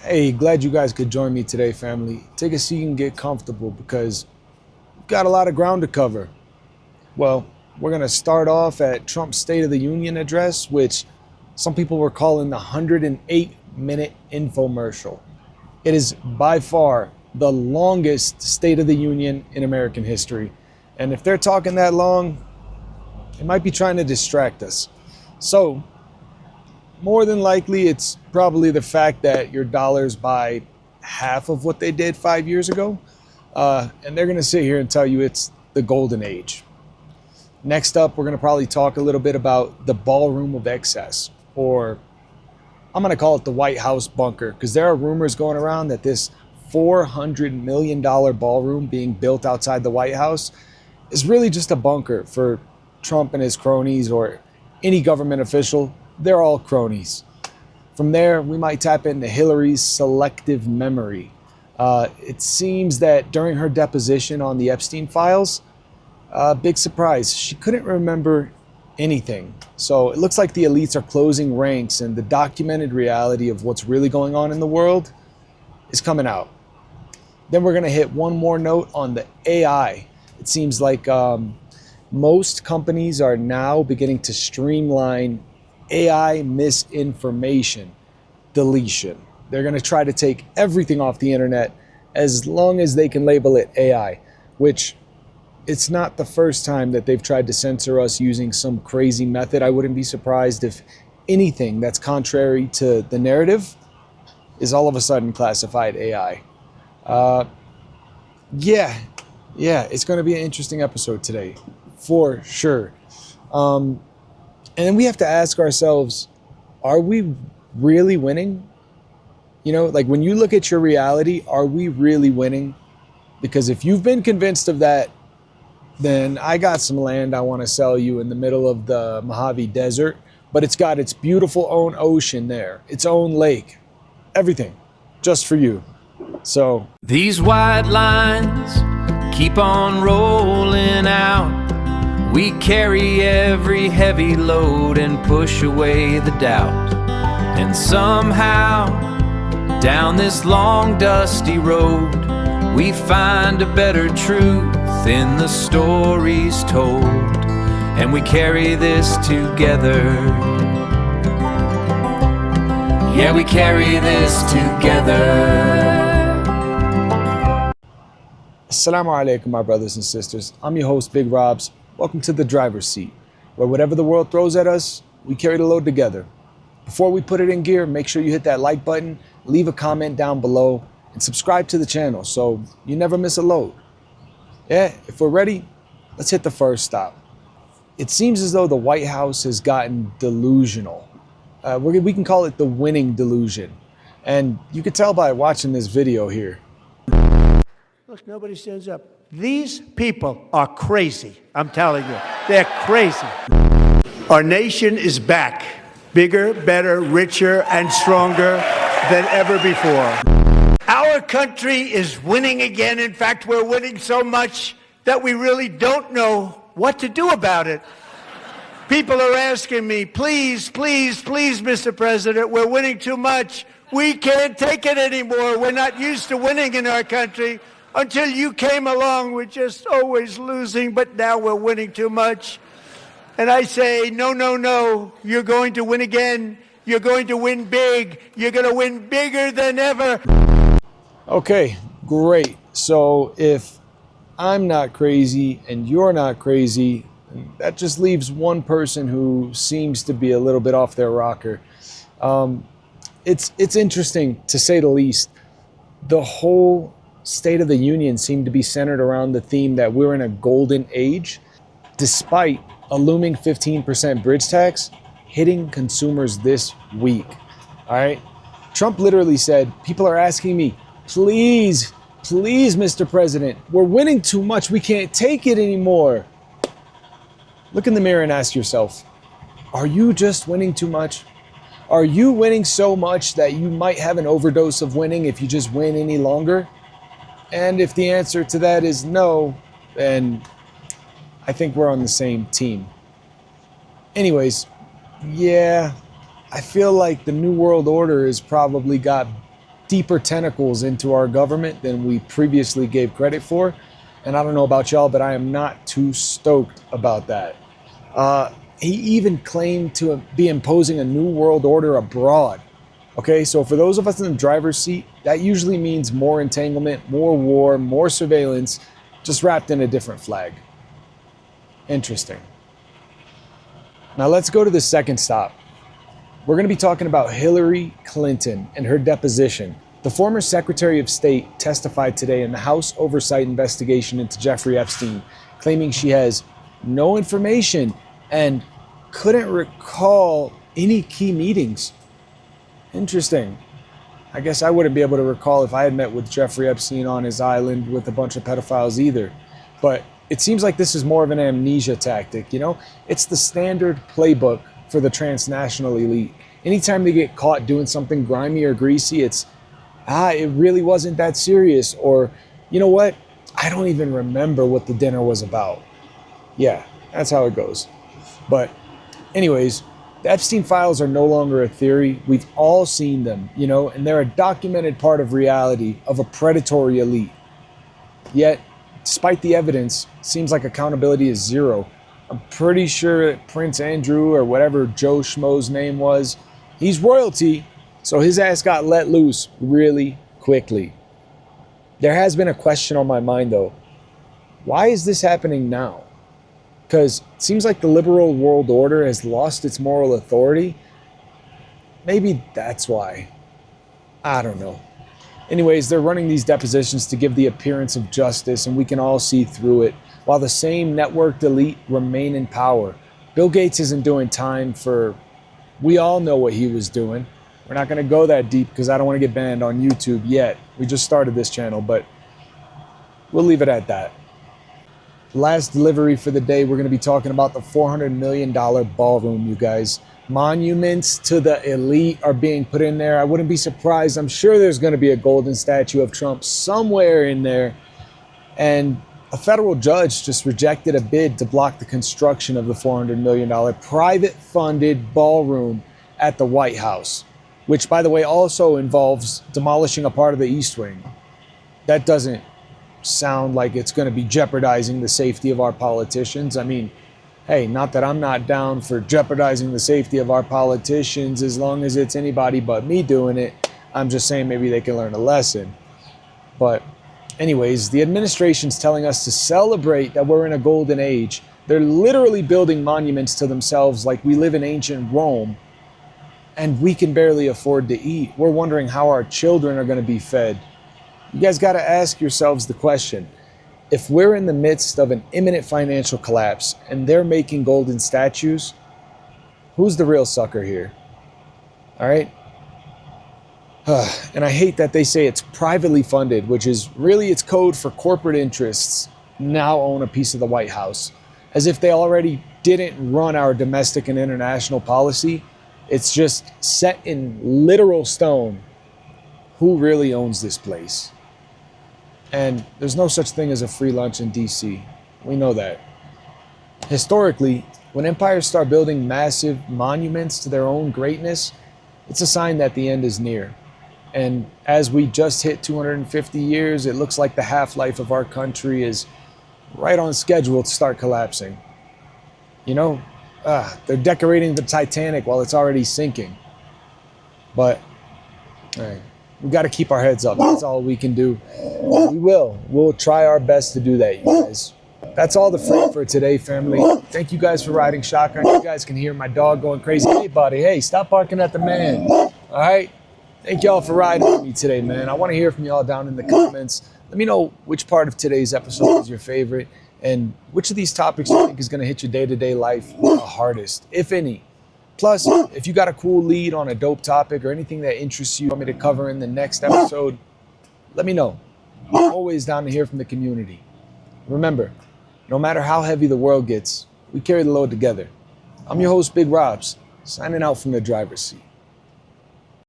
Hey, glad you guys could join me today, family. Take a seat and get comfortable because we've got a lot of ground to cover. Well, we're going to start off at Trump's State of the Union address, which some people were calling the 108-minute infomercial. It is by far the longest State of the Union in American history. And if they're talking that long, it might be trying to distract us. So, more than likely, it's probably the fact that your dollar's by half of what they did 5 years ago. And they're going to sit here and tell you it's the golden age. Next up, we're going to probably talk a little bit about the ballroom of excess, or I'm going to call it the White House bunker, because there are rumors going around that this $400 million ballroom being built outside the White House is really just a bunker for Trump and his cronies, or any government official. They're all cronies. From there, we might tap into Hillary's selective memory. It seems that during her deposition on the Epstein files, big surprise, she couldn't remember anything. So it looks like the elites are closing ranks and the documented reality of what's really going on in the world is coming out. Then we're going to hit one more note on the AI. It seems like most companies are now beginning to streamline AI misinformation deletion. They're going to try to take everything off the internet as long as they can label it AI, which it's not the first time that they've tried to censor us using some crazy method. I wouldn't be surprised if anything that's contrary to the narrative is all of a sudden classified AI. Yeah, it's going to be an interesting episode today, for sure. And then we have to ask ourselves, are we really winning? You know, like when you look at your reality, are we really winning? Because if you've been convinced of that, then I got some land I want to sell you in the middle of the Mojave Desert, but it's got its beautiful own ocean there, its own lake, everything, just for you. So these white lines keep on rolling out. We carry every heavy load and push away the doubt. And somehow, down this long dusty road, we find a better truth in the stories told. And we carry this together. Yeah, we carry this together. Assalamu alaikum, my brothers and sisters. I'm your host, Big Robs. Welcome to the driver's seat, where whatever the world throws at us, we carry the load together. Before we put it in gear, make sure you hit that like button, leave a comment down below, and subscribe to the channel so you never miss a load. Yeah, if we're ready, let's hit the first stop. It seems as though the White House has gotten delusional. We can call it the winning delusion. And you can tell by watching this video here. Look, nobody stands up. These people are crazy. I'm telling you, they're crazy. Our nation is back, bigger, better, richer, and stronger than ever before. Our country is winning again. In fact, we're winning so much that we really don't know what to do about it. People are asking me, please, please, please, Mr. President, we're winning too much. We can't take it anymore. We're not used to winning in our country. Until you came along, we're just always losing, but now we're winning too much. And I say, no, no, no, you're going to win again. You're going to win big. You're going to win bigger than ever. Okay, great. So if I'm not crazy and you're not crazy, that just leaves one person who seems to be a little bit off their rocker. It's interesting, to say the least. The whole State of the Union seemed to be centered around the theme that we're in a golden age, despite a looming 15% bridge tax hitting consumers this week. All right. Trump literally said, people are asking me, please, please, Mr. President, we're winning too much. We can't take it anymore. Look in the mirror and ask yourself, are you just winning too much? Are you winning so much that you might have an overdose of winning if you just win any longer? And if the answer to that is no, then I think we're on the same team. Anyways, yeah, I feel like the New World Order has probably got deeper tentacles into our government than we previously gave credit for. And I don't know about y'all, but I am not too stoked about that. He even claimed to be imposing a new world order abroad. Okay, so for those of us in the driver's seat, that usually means more entanglement, more war, more surveillance, just wrapped in a different flag. Interesting. Now let's go to the second stop. We're going to be talking about Hillary Clinton and her deposition. The former Secretary of State testified today in the House Oversight investigation into Jeffrey Epstein, claiming she has no information and couldn't recall any key meetings. Interesting. I guess I wouldn't be able to recall if I had met with Jeffrey Epstein on his island with a bunch of pedophiles either. But it seems like this is more of an amnesia tactic, you know? It's the standard playbook for the transnational elite. Anytime they get caught doing something grimy or greasy, it's, it really wasn't that serious. Or, you know what? I don't even remember what the dinner was about. Yeah, that's how it goes. But anyways, the Epstein files are no longer a theory. We've all seen them, you know, and they're a documented part of reality of a predatory elite. Yet, despite the evidence, it seems like accountability is zero. I'm pretty sure that Prince Andrew, or whatever Joe Schmo's name was, he's royalty, so his ass got let loose really quickly. There has been a question on my mind though. Why is this happening now? Because it seems like the liberal world order has lost its moral authority. Maybe that's why. I don't know. Anyways, they're running these depositions to give the appearance of justice, and we can all see through it, while the same networked elite remain in power. Bill Gates isn't doing time for... We all know what he was doing. We're not going to go that deep because I don't want to get banned on YouTube yet. We just started this channel, but we'll leave it at that. Last delivery for the day, we're going to be talking about the $400 million ballroom, you guys. Monuments to the elite are being put in there. I wouldn't be surprised. I'm sure there's going to be a golden statue of Trump somewhere in there. And a federal judge just rejected a bid to block the construction of the $400 million private-funded ballroom at the White House, which, by the way, also involves demolishing a part of the East Wing. That doesn't sound like it's going to be jeopardizing the safety of our politicians. I mean, hey, not that I'm not down for jeopardizing the safety of our politicians as long as it's anybody but me doing it. I'm just saying maybe they can learn a lesson. But anyways, the administration's telling us to celebrate that we're in a golden age. They're literally building monuments to themselves like we live in ancient Rome, and we can barely afford to eat. We're wondering how our children are going to be fed. You guys got to ask yourselves the question, if we're in the midst of an imminent financial collapse and they're making golden statues, who's the real sucker here? All right? And I hate that they say it's privately funded, which is really it's code for corporate interests now own a piece of the White House. As if they already didn't run our domestic and international policy. It's just set in literal stone who really owns this place. And there's no such thing as a free lunch in DC. We know that. Historically, when empires start building massive monuments to their own greatness, it's a sign that the end is near. And as we just hit 250 years, it looks like the half-life of our country is right on schedule to start collapsing. You know, they're decorating the Titanic while it's already sinking. But, all right. We got to keep our heads up. That's all we can do. We will. We'll try our best to do that, you guys. That's all the free for today, family. Thank you guys for riding shotgun. You guys can hear my dog going crazy. Hey, buddy. Hey, stop barking at the man. All right? Thank y'all for riding with me today, man. I want to hear from y'all down in the comments. Let me know which part of today's episode is your favorite and which of these topics you think is going to hit your day-to-day life the hardest, if any. Plus, if you got a cool lead on a dope topic or anything that interests you, want me to cover in the next episode, let me know. I'm always down to hear from the community. Remember, no matter how heavy the world gets, we carry the load together. I'm your host, Big Robs, signing out from the driver's seat.